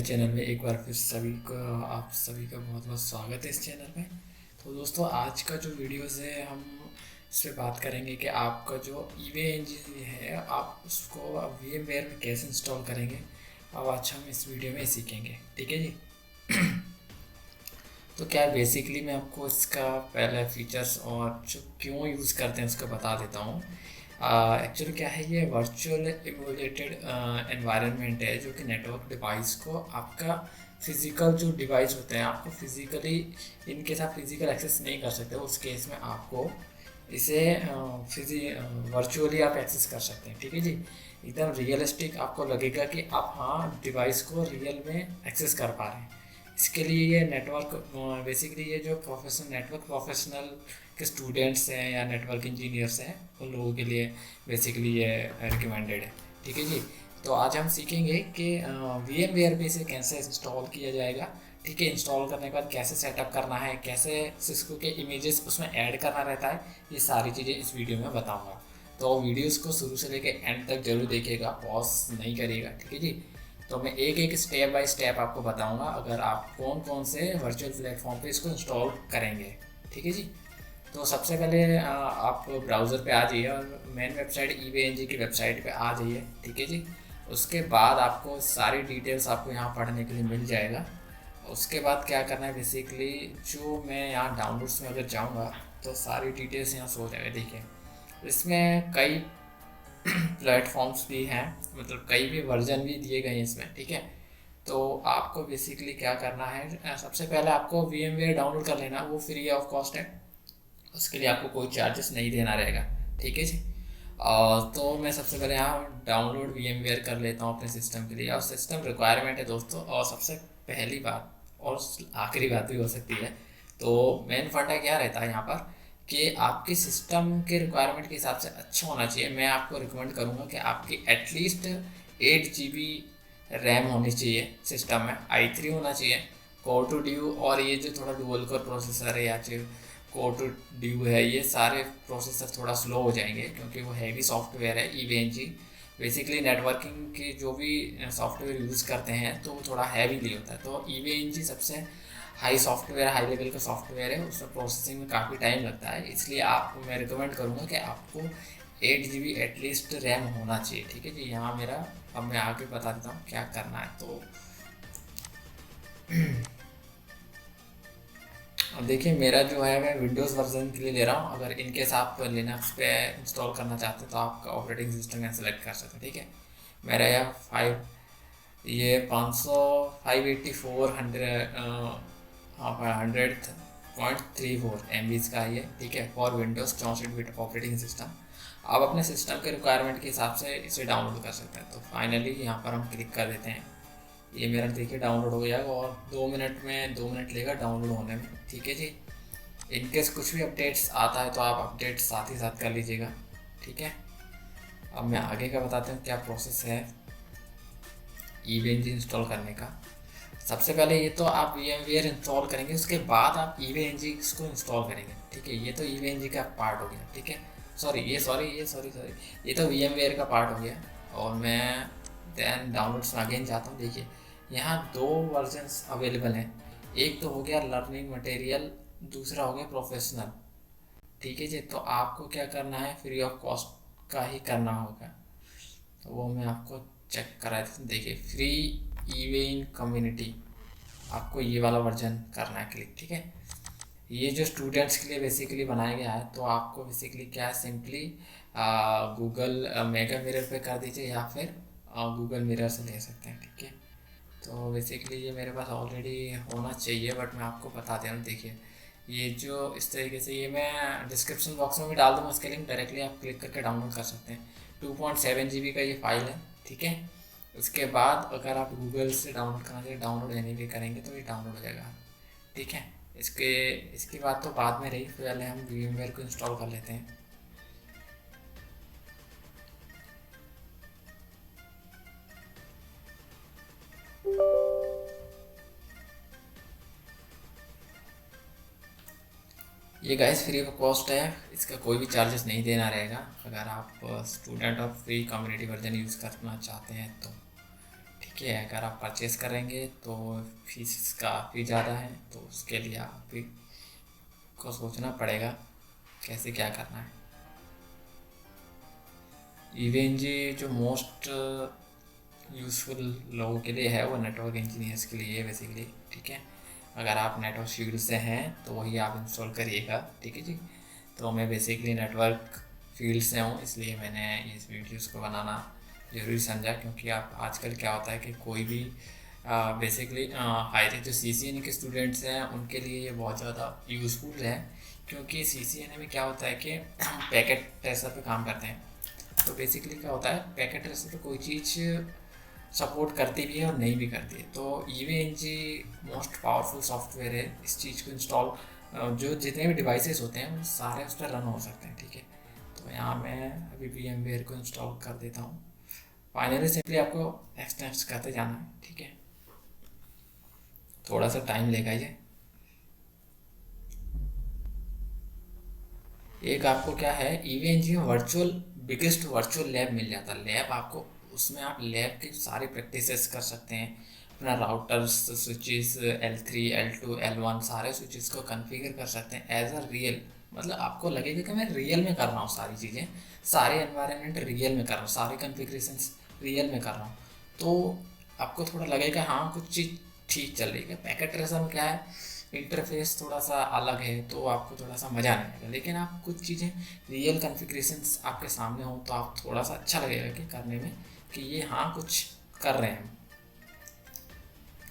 Channel में एक बार फिर सभी का आप सभी का बहुत बहुत स्वागत है इस चैनल में। तो दोस्तों, आज का जो वीडियोस है हम इस पे बात करेंगे कि आपका जो ईवे है आप उसको वी एम वेयर में कैसे इंस्टॉल करेंगे। अब आज हम इस वीडियो में सीखेंगे, ठीक है जी। तो क्या बेसिकली मैं आपको इसका पहले फीचर्स और जो क्यों यूज़ करते हैं उसका बता देता हूँ। एक्चुअली क्या है, ये वर्चुअल इमुलेटेड एनवायरनमेंट है जो कि नेटवर्क डिवाइस को आपका फिज़िकल जो डिवाइस होते हैं आपको फिज़िकली इनके साथ फिज़िकल एक्सेस नहीं कर सकते। उस केस में आपको इसे वर्चुअली आप एक्सेस कर सकते हैं, ठीक है जी। एकदम रियलिस्टिक आपको लगेगा कि आप हाँ डिवाइस को रियल में एक्सेस कर पा रहे हैं। इसके लिए ये नेटवर्क बेसिकली ये जो नेटवर्क प्रोफेशनल के स्टूडेंट्स हैं या नेटवर्क इंजीनियर्स हैं उन लोगों के लिए बेसिकली ये रिकमेंडेड है, ठीक है जी। तो आज हम सीखेंगे कि वी एम वेयर पे इसे कैसे इंस्टॉल किया जाएगा, ठीक है। इंस्टॉल करने के बाद कैसे सेटअप करना है, कैसे सिस्को के इमेजेस उसमें ऐड करना रहता है, ये सारी चीज़ें इस वीडियो में बताऊँगा। तो वीडियोज़ को शुरू से लेकर एंड तक जरूर देखिएगा, पॉज नहीं करिएगा, ठीक है जी। तो मैं एक एक स्टेप बाय स्टेप आपको बताऊंगा अगर आप कौन कौन से वर्चुअल प्लेटफॉर्म पे इसको इंस्टॉल करेंगे, ठीक है जी। तो सबसे पहले आप ब्राउज़र पे आ जाइए और मेन वेबसाइट ईवेएनजी की वेबसाइट पे आ जाइए, ठीक है जी। उसके बाद आपको सारी डिटेल्स आपको यहाँ पढ़ने के लिए मिल जाएगा। उसके बाद क्या करना है, बेसिकली जो मैं यहाँ डाउनलोड्स में अगर जाऊँगा तो सारी डिटेल्स यहाँ शो हो जाएगा। देखिए इसमें कई प्लेटफॉर्म्स भी हैं, मतलब कई भी वर्जन भी दिए गए हैं इसमें, ठीक है। तो आपको बेसिकली क्या करना है, सबसे पहले आपको वी एम वेयर डाउनलोड कर लेना, वो फ्री ऑफ कॉस्ट है। उसके लिए आपको कोई चार्जेस नहीं देना रहेगा, ठीक है जी। तो मैं सबसे पहले यहाँ डाउनलोड वी एम वेयर कर लेता हूँ अपने सिस्टम के लिए। और सिस्टम रिक्वायरमेंट है दोस्तों, और सबसे पहली बात और आखिरी बात भी हो सकती है। तो मेन फंडा क्या रहता है यहाँ पर कि आपके सिस्टम के रिक्वायरमेंट के हिसाब से अच्छा होना चाहिए। मैं आपको रिकमेंड करूँगा कि आपकी एटलीस्ट 8 GB रैम होनी चाहिए सिस्टम में, i3 होना चाहिए, कोर टू ड्यू। और ये जो थोड़ा डुअल कोर प्रोसेसर है या फिर कोर टू ड्यू है, ये सारे प्रोसेसर थोड़ा स्लो हो जाएंगे क्योंकि वो हैवी सॉफ्टवेयर है। ईवेएनजी बेसिकली नेटवर्किंग के जो भी सॉफ्टवेयर यूज़ करते हैं तो वो थोड़ा हैवीली होता है। तो ईवेएनजी सबसे हाई सॉफ्टवेयर, हाई लेवल का सॉफ्टवेयर है, उसमें प्रोसेसिंग में काफ़ी टाइम लगता है। इसलिए आपको मैं रिकमेंड करूँगा कि आपको 8 GB एटलीस्ट रैम होना चाहिए, ठीक है जी। यहाँ मेरा अब मैं आगे बता देता हूँ क्या करना है। तो अब देखिए मेरा जो है मैं विंडोज़ वर्जन के लिए ले रहा हूँ। अगर इनकेस आप लिनक्स पे इंस्टॉल करना चाहते हैं तो आपका ऑपरेटिंग सिस्टम यहाँ सेलेक्ट कर सकते हैं, ठीक है। मेरा यह 100.34 MB का ये, ठीक है, for Windows 64 bit operating system. आप अपने सिस्टम के रिक्वायरमेंट के हिसाब से इसे डाउनलोड कर सकते हैं। तो फाइनली यहाँ पर हम क्लिक कर देते हैं। ये मेरा देखिए डाउनलोड हो गया और 2 मिनट लेगा डाउनलोड होने में, ठीक है जी। इनकेस कुछ भी अपडेट्स आता है तो आप अपडेट साथ ही साथ कर लीजिएगा, ठीक है। अब मैं आगे का बताता हूँ क्या प्रोसेस है ईवेएनजी इंस्टॉल करने का। सबसे पहले ये तो आप वी एम वेयर इंस्टॉल करेंगे, उसके बाद आप ईवेएनजी इसको इंस्टॉल करेंगे, ठीक है। ये तो ईवेएनजी का पार्ट हो गया, ठीक है। सॉरी ये तो वी एम वेयर का पार्ट हो गया। और मैं देन डाउनलोड्स में अगेन जाता हूँ। देखिए यहाँ 2 वर्जन्स अवेलेबल हैं। एक तो हो गया लर्निंग मटेरियल, दूसरा हो गया प्रोफेशनल, ठीक है जी। तो आपको क्या करना है, फ्री ऑफ कॉस्ट का ही करना होगा। तो वो मैं आपको चेक करा देता हूँ। देखिए फ्री ईवेइन कम्युनिटी, आपको ये वाला वर्जन करना है क्लिक, ठीक है। ये जो स्टूडेंट्स के लिए बेसिकली बनाया गया है। तो आपको बेसिकली क्या है, सिंपली गूगल मेगा मिरर पे कर दीजिए या फिर गूगल मिरर से ले सकते हैं, ठीक है। तो बेसिकली ये मेरे पास ऑलरेडी होना चाहिए, बट मैं आपको बता दे रहा हूँ। देखिए ये जो इस तरीके से, ये मैं डिस्क्रिप्शन बॉक्स में भी डाल दूँगा उसके लिंक, डायरेक्टली आप क्लिक करके डाउनलोड कर सकते हैं। 2.7 GB का ये फाइल है, ठीक है। उसके बाद अगर आप गूगल से डाउनलोड करना चाहिए, डाउनलोड यानी भी करेंगे तो ये डाउनलोड हो जाएगा, ठीक है। इसकी बात तो बाद में रही, पहले हम VMware को इंस्टॉल कर लेते हैं। ये गाइस फ्री ऑफ कॉस्ट है, इसका कोई भी चार्जेस नहीं देना रहेगा अगर आप स्टूडेंट और फ्री कम्युनिटी वर्जन यूज़ करना चाहते हैं तो, ठीक ठीक है। अगर आप परचेस करेंगे तो फीस काफ़ी ज़्यादा है, तो उसके लिए आप भी को सोचना पड़ेगा कैसे क्या करना है। ईवीएनजी जो मोस्ट यूज़फुल लोगों के लिए है वो नेटवर्क इंजीनियर्स के लिए है बेसिकली। ठीक है, अगर आप नेटवर्क फील्ड से हैं तो वही आप इंस्टॉल करिएगा। ठीक है जी। तो मैं बेसिकली नेटवर्क फील्ड से हूँ, इसलिए मैंने इस वीडियोस को बनाना ज़रूरी समझा, क्योंकि आप आजकल क्या होता है कि कोई भी बेसिकली हायर जो CCNA के स्टूडेंट्स हैं उनके लिए ये बहुत ज़्यादा यूज़फुल है, क्योंकि CCNA में क्या होता है कि पैकेट ट्रेसर पे काम करते हैं। तो बेसिकली क्या होता है, पैकेट ट्रेसर पे कोई चीज़ सपोर्ट करती भी है और नहीं भी करती है। तो EVNG मोस्ट पावरफुल सॉफ्टवेयर है। इस चीज़ को इंस्टॉल जो जितने भी डिवाइसेस होते हैं वो सारे उस पर रन हो सकते हैं। ठीक है, तो यहाँ मैं अभी VMware को इंस्टॉल कर देता हूँ। फाइनली सिंपली आपको नेक्स्ट करते जाना है। ठीक है, थोड़ा सा टाइम लेगा ये। एक आपको क्या है, EVNG में बिगेस्ट वर्चुअल लैब मिल जाता है। लैब आपको उसमें आप लैब की सारी प्रैक्टिसेस कर सकते हैं। अपना routers, switches, L3, L2, L1 सारे स्विचेस को कॉन्फ़िगर कर सकते हैं एज अ रियल। मतलब आपको लगेगा कि मैं रियल में कर रहा हूँ सारी चीज़ें, सारे एनवायरनमेंट रियल में कर रहा हूँ, सारे कॉन्फ़िगरेशंस रियल में कर रहा हूँ। तो आपको थोड़ा लगेगा हाँ कुछ चीज़ ठीक चल रही है। पैकेट ट्रेसर में क्या है, इंटरफेस थोड़ा सा अलग है तो आपको थोड़ा सा मज़ा नहीं आएगा, लेकिन आप कुछ चीज़ें रियल कॉन्फ़िगरेशंस आपके सामने हो तो आप थोड़ा सा अच्छा लगेगा कि करने में कि ये हाँ कुछ कर रहे हैं।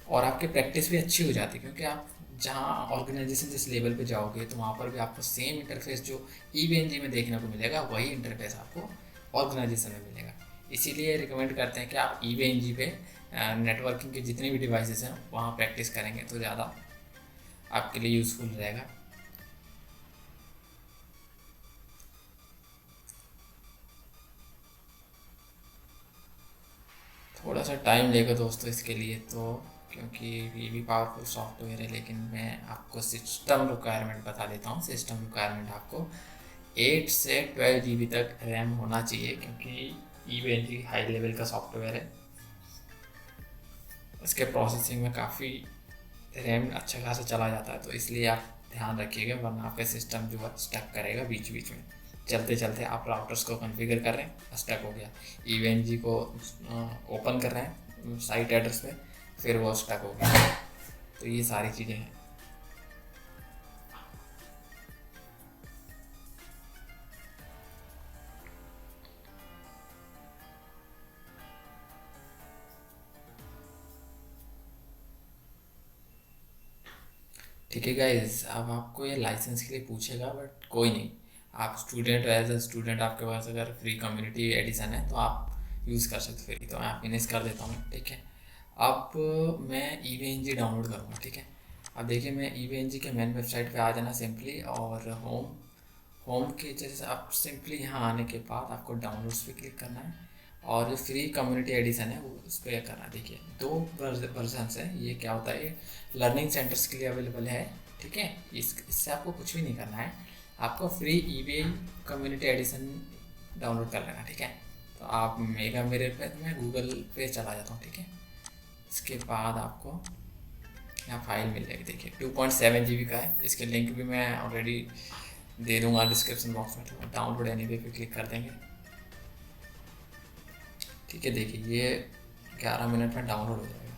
और आपकी प्रैक्टिस भी अच्छी हो जाती है, क्योंकि आप जहाँ ऑर्गेनाइजेशन जिस लेवल पे जाओगे तो वहाँ पर भी आपको सेम इंटरफेस जो EVNG में देखने को मिलेगा वही इंटरफेस आपको ऑर्गेनाइजेशन में मिलेगा। इसीलिए रिकमेंड करते हैं कि आप EVNG पे नेटवर्किंग के जितने भी डिवाइसेस हैं वहाँ प्रैक्टिस करेंगे तो ज़्यादा आपके लिए यूज़फुल रहेगा। थोड़ा सा टाइम लेगा दोस्तों इसके लिए, तो क्योंकि ये भी पावरफुल सॉफ्टवेयर है, लेकिन मैं आपको सिस्टम रिक्वायरमेंट बता देता हूँ। सिस्टम रिक्वायरमेंट आपको 8 से 12 GB तक रैम होना चाहिए, क्योंकि EVNG हाई लेवल का सॉफ्टवेयर है। इसके प्रोसेसिंग में काफ़ी रैम अच्छा खासा चला जाता है, तो इसलिए आप ध्यान रखिएगा, वरना आपका सिस्टम जो है स्टक करेगा बीच बीच में। चलते चलते आप राउटर्स को कॉन्फ़िगर कर रहे हैं, स्टक हो गया। EVNG को ओपन कर रहे हैं साइट एड्रेस पे, फिर वो स्टक हो गया। तो ये सारी चीज़ें हैं। ठीक है गाइज, अब आपको ये लाइसेंस के लिए पूछेगा, बट कोई नहीं। आप स्टूडेंट, एज अ स्टूडेंट आपके पास अगर फ्री कम्युनिटी एडिशन है तो आप यूज़ कर सकते फ्री। तो मैं आप फिनिश कर देता हूँ। ठीक है, अब मैं EVNG डाउनलोड करूँगा। ठीक है, अब देखिए मैं EVNG के मेन वेबसाइट पे आ जाना सिंपली, और होम के जैसे आप सिंपली यहाँ आने के बाद आपको डाउनलोड्स पे क्लिक करना है, और जो फ्री कम्युनिटी एडिशन है वो उस पर करना है। देखिए 2 वर्जन है। ये क्या होता है, ये लर्निंग सेंटर्स के लिए अवेलेबल है। ठीक है, इससे आपको कुछ भी नहीं करना है, आपको free EVN community addition download कर लेना। ठीक है, तो आप मेरे पे मैं गूगल पे चला जाता हूँ। ठीक है, इसके बाद आपको यहाँ फाइल मिल जाएगी। देखिए 2.7 GB का है। इसके लिंक भी मैं ऑलरेडी दे दूँगा डिस्क्रिप्शन बॉक्स में। तो डाउनलोड एनीवे पे क्लिक कर देंगे। ठीक है, देखिए ये 11 मिनट में डाउनलोड हो जाएगा।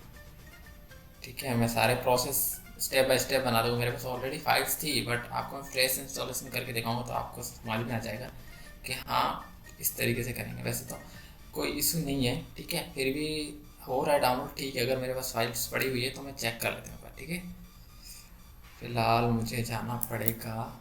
ठीक है, मैं सारे प्रोसेस स्टेप बाय स्टेप बना दूँगा। मेरे पास ऑलरेडी फाइल्स थी, बट आपको मैं फ्रेश इंस्टॉलेशन करके दिखाऊंगा तो आपको समझ में आ जाएगा कि हाँ इस तरीके से करेंगे। वैसे तो कोई इशू नहीं है। ठीक है, फिर भी हो रहा है डाउनलोड। ठीक है, अगर मेरे पास फाइल्स पड़ी हुई है तो मैं चेक कर लेता हूँ। ठीक है, फिलहाल मुझे जाना पड़ेगा।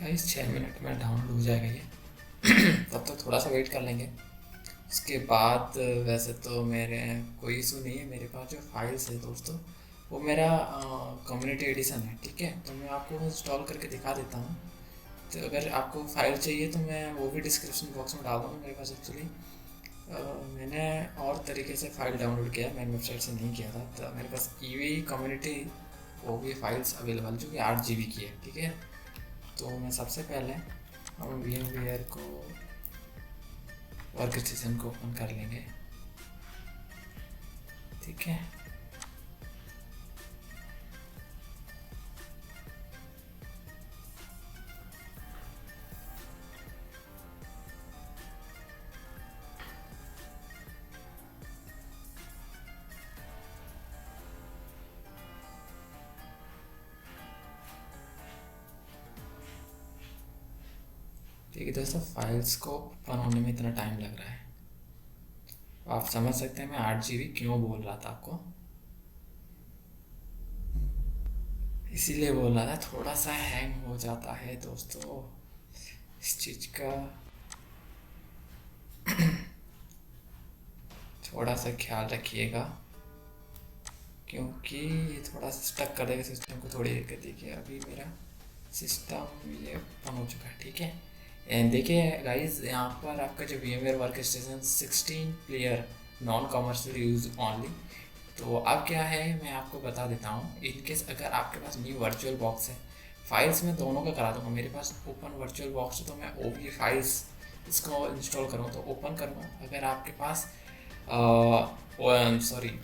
गाइस 6 मिनट में डाउनलोड हो जाएगा ये। तब तक थोड़ा सा वेट कर लेंगे। उसके बाद वैसे तो मेरे कोई इशू नहीं है, मेरे पास जो फाइल्स है दोस्तों वो मेरा कम्युनिटी एडिशन है, ठीक है। तो मैं आपको इंस्टॉल करके दिखा देता हूँ। तो अगर आपको फाइल चाहिए तो मैं वो भी डिस्क्रिप्शन बॉक्स में डाल दूँगा। मेरे पास एक्चुअली मैंने और तरीके से फ़ाइल डाउनलोड किया, मैंने वेबसाइट से नहीं किया था। तो मेरे पास ईवी कम्युनिटी वो भी फाइल्स अवेलेबल जो कि 8 GB की है, ठीक है। तो मैं सबसे पहले हम VMware को वर्क स्टेशन को ओपन कर लेंगे, ठीक है। ठीक है दोस्तों, फाइल्स को ओपन होने में इतना टाइम लग रहा है। आप समझ सकते हैं मैं 8 GB क्यों बोल रहा था आपको, इसीलिए बोल रहा था थोड़ा सा हैंग हो जाता है दोस्तों। इस चीज़ का थोड़ा सा ख्याल रखिएगा, क्योंकि ये थोड़ा सा स्टक कर देगा सिस्टम को थोड़ी देर के। देखिए अभी मेरा सिस्टम ये ओपन हो चुका है, ठीक है। एंड देखिए गाइस, यहाँ पर आपका जो VMware work station 16 player non commercial use only. तो अब क्या है मैं आपको बता देता हूँ। इनकेस अगर आपके पास न्यू वर्चुअल बॉक्स है, फाइल्स में दोनों का करा दूँगा। मेरे पास ओपन वर्चुअल बॉक्स है तो मैं OV फाइल्स इसको इंस्टॉल करूँगा तो ओपन करूँगा। अगर आपके पास सॉरी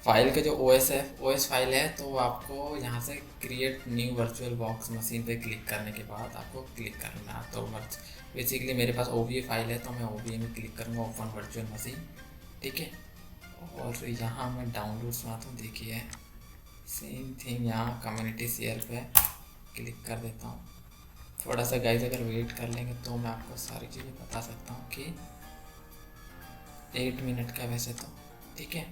फाइल का जो OS फाइल है, तो आपको यहाँ से create new virtual box machine पे क्लिक करने के बाद आपको क्लिक करना है। तो बेसिकली मेरे पास OVA फाइल है तो मैं OVA में क्लिक करूँगा, ओपन वर्चुअल मशीन, ठीक है। और यहाँ मैं डाउनलोड्स में आता हूँ, देखिए सेम थिंग यहाँ कम्युनिटी शेयर पे क्लिक कर देता हूँ। थोड़ा सा गाइस अगर वेट कर लेंगे तो मैं आपको सारी चीज़ें बता सकता हूँ कि 8 मिनट का वैसे तो, ठीक है।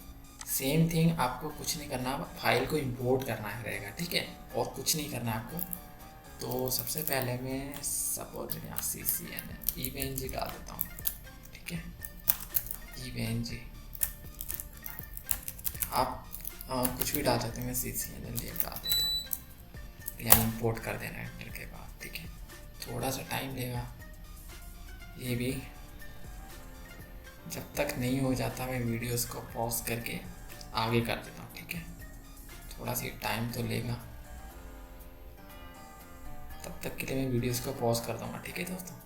सेम थिंग आपको कुछ नहीं करना, फाइल को इंपोर्ट करना है रहेगा, ठीक है। और कुछ नहीं करना आपको। तो सबसे पहले मैं सपोज यहाँ CCNL EVNG डाल देता हूँ, ठीक है। EVNG आप कुछ भी डाल सकते हैं, मैं CCNL ये डाल देता हूँ। यहाँ इंपोर्ट कर देना एंटर के बाद, ठीक है। थोड़ा सा टाइम लेगा ये भी। जब तक नहीं हो जाता मैं वीडियोस को पॉज करके आगे कर देता हूँ, ठीक है। थोड़ा सी टाइम तो लेगा, तब तक के लिए मैं वीडियोस को पॉज कर दूँगा, ठीक है दोस्तों।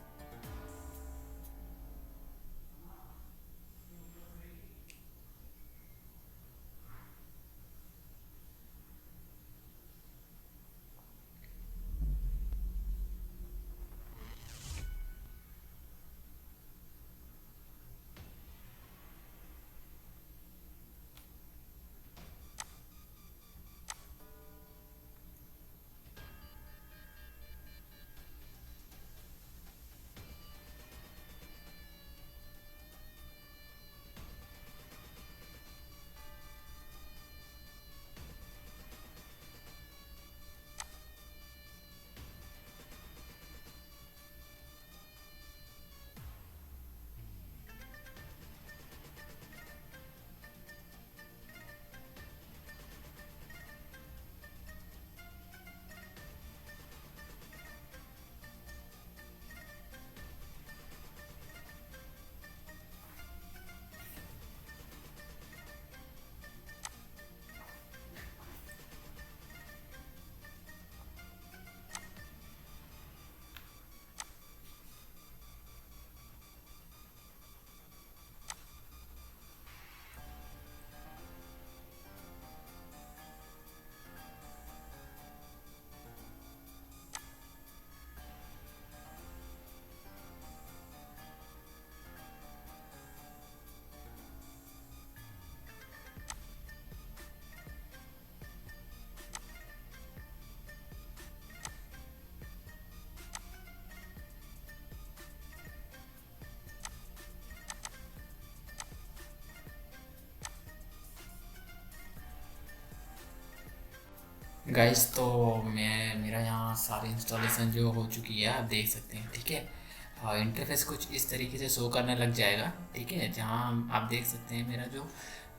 गाइस तो मैं मेरा यहाँ सारी इंस्टॉलेशन जो हो चुकी है आप देख सकते हैं, ठीक है। इंटरफेस कुछ इस तरीके से शो करने लग जाएगा, ठीक है। जहाँ आप देख सकते हैं मेरा जो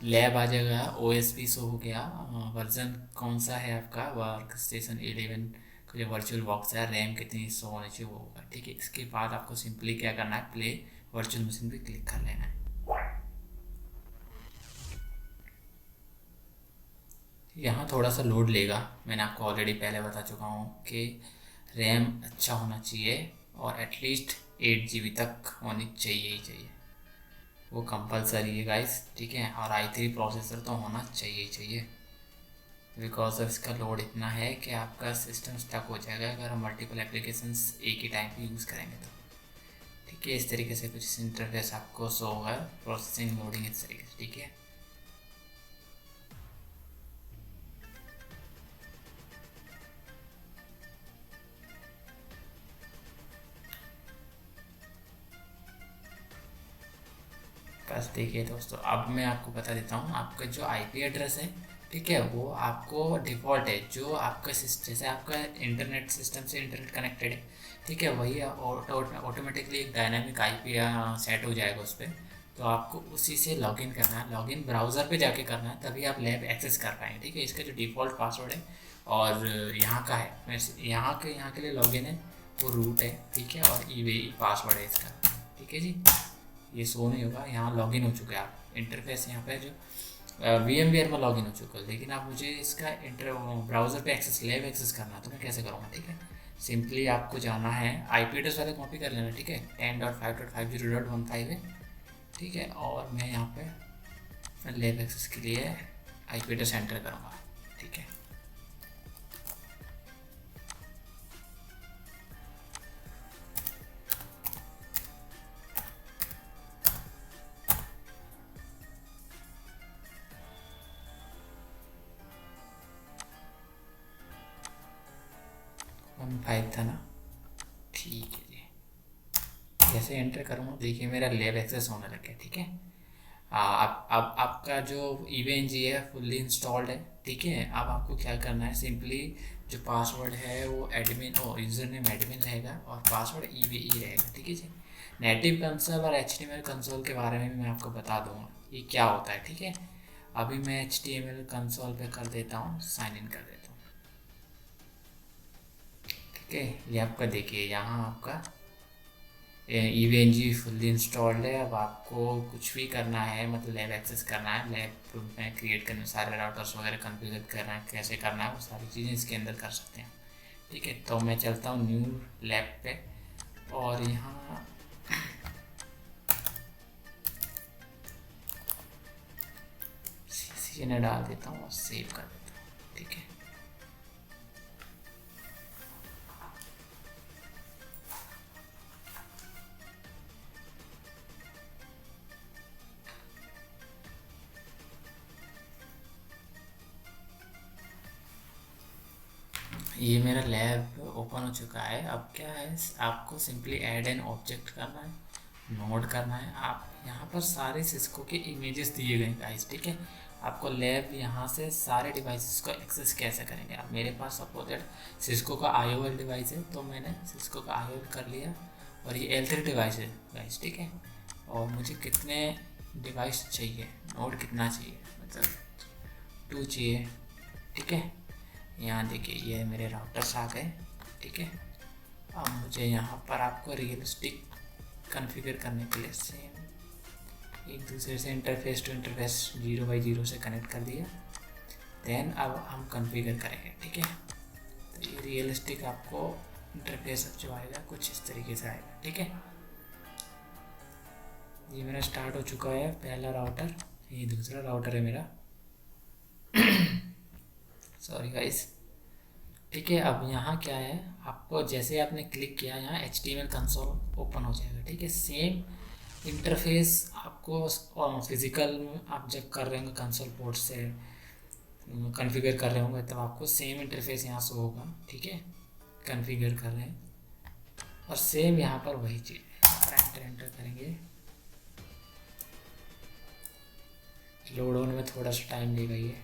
लैब आ जाएगा, ओएस भी शो हो गया, वर्जन कौन सा है आपका, वर्क स्टेशन 11 का जो वर्चुअल बॉक्स है, रैम कितनी शो होनी चाहिए वो होगा, ठीक है। इसके बाद आपको सिंपली क्या करना है, प्ले वर्चुअल मशीन पे क्लिक कर लेना है। यहाँ थोड़ा सा लोड लेगा, मैंने आपको ऑलरेडी पहले बता चुका हूँ कि रैम अच्छा होना चाहिए और एटलीस्ट 8 GB तक होनी चाहिए ही चाहिए, वो कंपलसरी है गाइस, ठीक है। और i3 प्रोसेसर तो होना चाहिए ही चाहिए, बिकॉज ऑफ इसका लोड इतना है कि आपका सिस्टम स्टक हो जाएगा अगर हम मल्टीपल एप्लीकेशंस एक ही टाइम पे यूज़ करेंगे तो, ठीक है। इस तरीके से कुछ इंटरफेस आपको शो होगा, प्रोसेसिंग लोडिंग इस तरीके से, ठीक है। बस देखिए दोस्तों, अब मैं आपको बता देता हूँ आपका जो आईपी एड्रेस है, ठीक है, वो आपको डिफ़ॉल्ट है, जो आपका जैसे आपका इंटरनेट सिस्टम से इंटरनेट कनेक्टेड है, ठीक है, वही ऑटोमेटिकली एक डायनामिक आईपी सेट हो जाएगा उस पर। तो आपको उसी से लॉगिन करना है, लॉगिन ब्राउज़र पे जाके करना है, तभी आप लैब एक्सेस कर पाएंगे, ठीक है। इसका जो डिफ़ॉल्ट पासवर्ड है और यहाँ का है, मैं यहाँ के लिए लॉगिन है, वो रूट है, ठीक है, और ई पासवर्ड है इसका, ठीक है जी। ये शो नहीं होगा, यहाँ लॉगिन हो चुके हैं आप, इंटरफेस यहाँ पे जो VMware में लॉगिन हो चुका है, लेकिन आप मुझे इसका ब्राउज़र पे एक्सेस लैब एक्सेस करना है तो मैं कैसे करूँगा, ठीक है। सिंपली आपको जाना है, IP एड्रेस वाले कॉपी कर लेना, ठीक है, 10.5.50.15 है, ठीक है। और मैं यहाँ पे लैब एक्सेस के लिए IP एड्रेस एंटर करूँगा, ठीक है। वन फाइव था ना, ठीक है जी। जैसे एंटर करूँगा देखिए मेरा लैब एक्सेस होने लग गया, ठीक है। अब आपका जो EVNG है फुल्ली इंस्टॉल्ड है, ठीक है। अब आपको क्या करना है, सिंपली जो पासवर्ड है वो एडमिन और यूज़र नेम एडमिन रहेगा और पासवर्ड EVE रहेगा, ठीक है जी। नेटिव कंसोल और HTML कंसोल के बारे में भी मैं आपको बता दूंगा ये क्या होता है, ठीक है। अभी मैं HTML कंसोल पे कर देता हूँ, साइन इन कर देता हूँ, ठीक है। ये आपका देखिए यहाँ आपका EVNG फुल्ली इंस्टॉल्ड है। अब आपको कुछ भी करना है, मतलब लैब एक्सेस करना है, लैब में क्रिएट करने, सारे राउटर्स वगैरह कॉन्फ़िगर करना है, कैसे करना है वो सारी चीज़ें इसके अंदर कर सकते हैं, ठीक है। तो मैं चलता हूँ न्यू लैब पे और यहाँ CCNA डाल देता हूँ और सेव कर देता हूँ, ठीक है। ये मेरा लैब ओपन हो चुका है। अब क्या है, आपको सिंपली ऐड एन ऑब्जेक्ट करना है, नोड करना है। आप यहाँ पर सारे सिस्को के इमेजेस दिए गए गाइस, ठीक है। आपको लैब यहाँ से सारे डिवाइसेस को एक्सेस कैसे करेंगे, अब मेरे पास सपोजेड सिस्को का IOL डिवाइस है तो मैंने सिस्को का IOL कर लिया और ये L3 डिवाइस है गाइस, ठीक है। और मुझे कितने डिवाइस चाहिए, नोड कितना चाहिए, मतलब 2 चाहिए, ठीक है। यहाँ देखिए ये मेरे राउटर्स आ गए, ठीक है। अब मुझे यहाँ पर आपको रियलिस्टिक कॉन्फ़िगर करने के लिए सेम एक दूसरे से इंटरफेस टू इंटरफेस 0x0 से कनेक्ट कर दिया। देन अब हम कॉन्फ़िगर करेंगे, ठीक है। तो ये रियलिस्टिक आपको इंटरफेस जो आएगा कुछ इस तरीके से आएगा, ठीक है। ये मेरा स्टार्ट हो चुका है पहला राउटर, ये दूसरा राउटर है मेरा, सॉरी गाइस, ठीक है। अब यहाँ क्या है, आपको जैसे आपने क्लिक किया यहाँ HTML कंसोल ओपन हो जाएगा, ठीक है। सेम इंटरफेस आपको फिज़िकल आप जब कर रहे होंगे कंसोल पोर्ट से कॉन्फ़िगर कर रहे होंगे तब आपको सेम इंटरफेस यहाँ से होगा, ठीक है। कॉन्फ़िगर कर रहे हैं और सेम यहाँ पर वही चीज़ एंटर करेंगे। लोड होने में थोड़ा सा टाइम लेगा ये,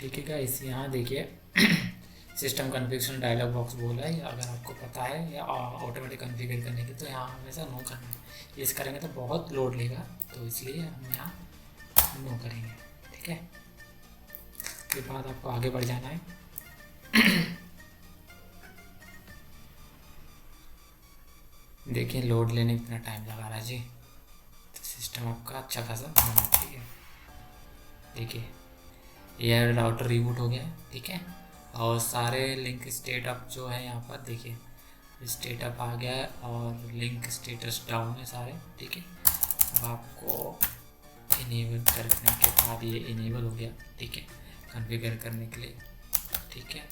ठीक है गाइस, यहाँ देखिए सिस्टम कॉन्फ़िगरेशन डायलॉग बॉक्स बोला है, अगर आपको पता है या ऑटोमेटिक कॉन्फ़िगर करने की तो यहाँ हमेशा नो करना है। इस करेंगे तो बहुत लोड लेगा, तो इसलिए हम यहाँ नो करेंगे। ठीक है, फिर बाद आपको आगे बढ़ जाना है। देखिए लोड लेने में कितना टाइम लगा रहा है जी, तो सिस्टम आपका अच्छा खासा होना। ठीक है, देखिए ये राउटर रिबूट हो गया है। ठीक है, और सारे लिंक स्टेटअप जो है यहाँ पर देखिए स्टेटअप आ गया है और लिंक स्टेटस डाउन है सारे। ठीक है, अब आपको इनेबल करने के बाद ये इनेबल हो गया। ठीक है, कॉन्फ़िगर करने के लिए। ठीक है,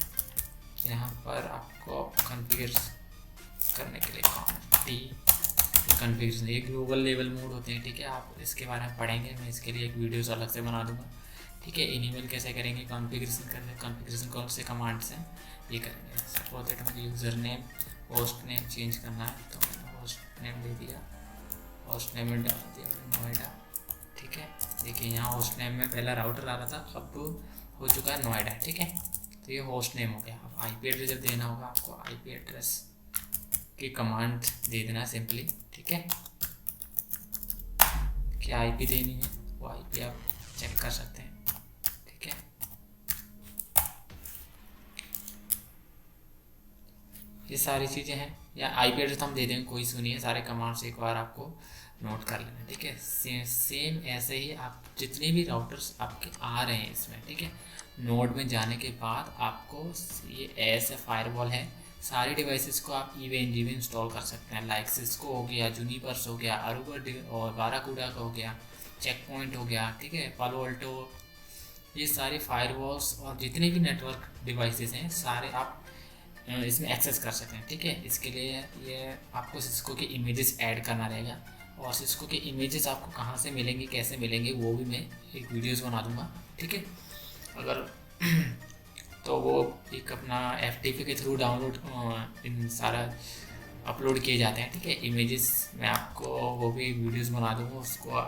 यहाँ पर आपको कॉन्फ़िगर करने के लिए कॉन्फ़िगरेशन, ये ग्लोबल लेवल मोड होते हैं। ठीक है, आप इसके बारे में पढ़ेंगे, मैं इसके लिए एक वीडियोस अलग से बना दूंगा। ठीक है, इनेबल कैसे करेंगे, कॉन्फ़िगरेशन कौन से कमांड्स हैं ये करेंगे। सपोज दैट मुझे user name host name change करना है, तो मैंने होस्ट नेम दे दिया, होस्ट नेम में डाल दिया नोएडा। ठीक है, देखिए यहाँ होस्ट नेम में पहला राउटर आ रहा था, अब हो चुका है नोएडा। ठीक है, तो ये होस्ट नेम हो गया। अब IP एड्रेस जब देना होगा आपको IP एड्रेस की कमांड दे देना सिंपली। ठीक है, क्या IP देनी है वो IP आप चेक कर सकते हैं। ठीक है, ये सारी चीज़ें हैं, या IP एड्रेस हम दे देंगे, कोई इशू नहीं है। सारे कमांड्स एक बार आपको नोट कर लेना। ठीक है, सेम ऐसे ही आप जितने भी राउटर्स आपके आ रहे हैं इसमें। ठीक है, नोड में जाने के बाद आपको ये ऐसे फायरवॉल है, सारी डिवाइसेस को आप EVE-NG में इंस्टॉल कर सकते हैं। लाइक सिस्को हो गया, जूनिपर्स हो गया, अरूबा और बाराकूडा का हो गया, चेक पॉइंट हो गया। ठीक है, पालो अल्टो, ये सारे फायरवॉल्स और जितने भी नेटवर्क डिवाइसेस हैं सारे आप इसमें एक्सेस कर सकते हैं। ठीक है, इसके लिए ये आपको सिस्को के इमेजेस ऐड करना रहेगा, और सिस्को के इमेजेस आपको कहाँ से मिलेंगे, कैसे मिलेंगे, वो भी मैं एक वीडियोस बना दूंगा। ठीक है, अगर तो वो एक अपना FTP के थ्रू डाउनलोड इन सारा अपलोड किए जाते हैं। ठीक है, इमेजेस मैं आपको वो भी वीडियोस बना दूँगा,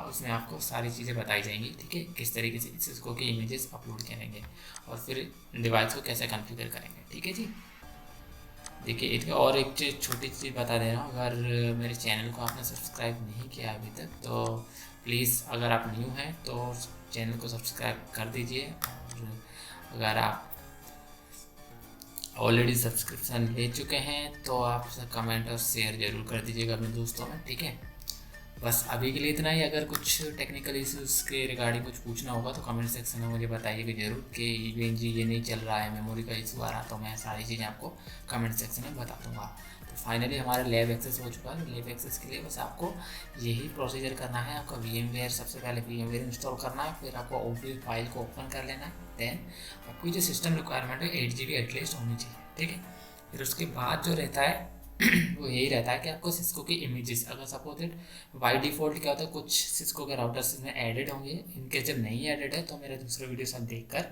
उसमें आपको सारी चीज़ें बताई जाएंगी। ठीक है, किस तरीके से सिस्को के इमेजेस अपलोड करेंगे और फिर डिवाइस को कैसे कॉन्फ़िगर करेंगे। ठीक है जी, देखिए एक और एक छोटी चीज़ बता दे रहा हूँ, अगर मेरे चैनल को आपने सब्सक्राइब नहीं किया अभी तक तो प्लीज़, अगर आप न्यू हैं तो चैनल को सब्सक्राइब कर दीजिए, और अगर आप ऑलरेडी सब्सक्रिप्शन ले चुके हैं तो आप कमेंट और शेयर ज़रूर कर दीजिएगा अपने दोस्तों में। ठीक है, बस अभी के लिए इतना ही। अगर कुछ टेक्निकल इश्यूज़ के रिगार्डिंग कुछ पूछना होगा तो कमेंट सेक्शन में मुझे बताइएगा ज़रूर कि EVE-NG ये नहीं चल रहा है, मेमोरी का इशू आ रहा, तो मैं सारी चीज़ें आपको कमेंट सेक्शन में बता दूँगा। तो फाइनली हमारा लैब एक्सेस हो चुका है। लैब एक्सेस के लिए बस आपको यही प्रोसीजर करना है, आपका VMware सबसे पहले VMware इंस्टॉल करना है, फिर आपको OBI फाइल को ओपन कर लेना है, देन आपकी जो सिस्टम रिक्वायरमेंट है 8 GB एटलीस्ट होनी चाहिए। ठीक है, फिर उसके बाद जो रहता है वो यही रहता है कि आपको सिस्को के इमेजेस, अगर सपोज इट बाई डिफ़ॉल्ट क्या होता है, कुछ सिस्को के राउटर्स इसमें ऐडेड होंगे, इनके जब नहीं ऐडेड है तो मेरे दूसरे वीडियो सब देखकर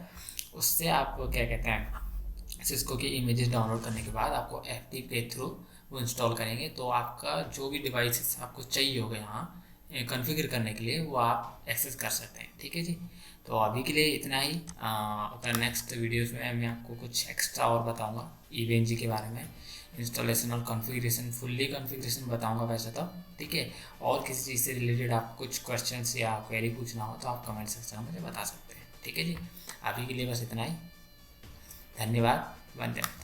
उससे आप क्या कहते हैं सिस्को के इमेजेस डाउनलोड करने के बाद आपको FTP के थ्रू वो इंस्टॉल करेंगे, तो आपका जो भी डिवाइस आपको चाहिए होगा यहाँ कॉन्फ़िगर करने के लिए वो आप एक्सेस कर सकते हैं। ठीक है जी, तो अभी के लिए इतना ही। अगर नेक्स्ट वीडियोस में मैं आपको कुछ एक्स्ट्रा और बताऊंगा EVE-NG के बारे में, इंस्टॉलेशन और कॉन्फ़िगरेशन, फुल्ली कॉन्फ़िगरेशन बताऊंगा वैसे तो। ठीक है, और किसी चीज़ से रिलेटेड आप कुछ क्वेश्चंस या क्वेरी पूछना हो तो आप कमेंट सेक्शन में मुझे बता सकते हैं। ठीक है जी, अभी के लिए बस इतना ही। धन्यवाद, वंदे मातरम।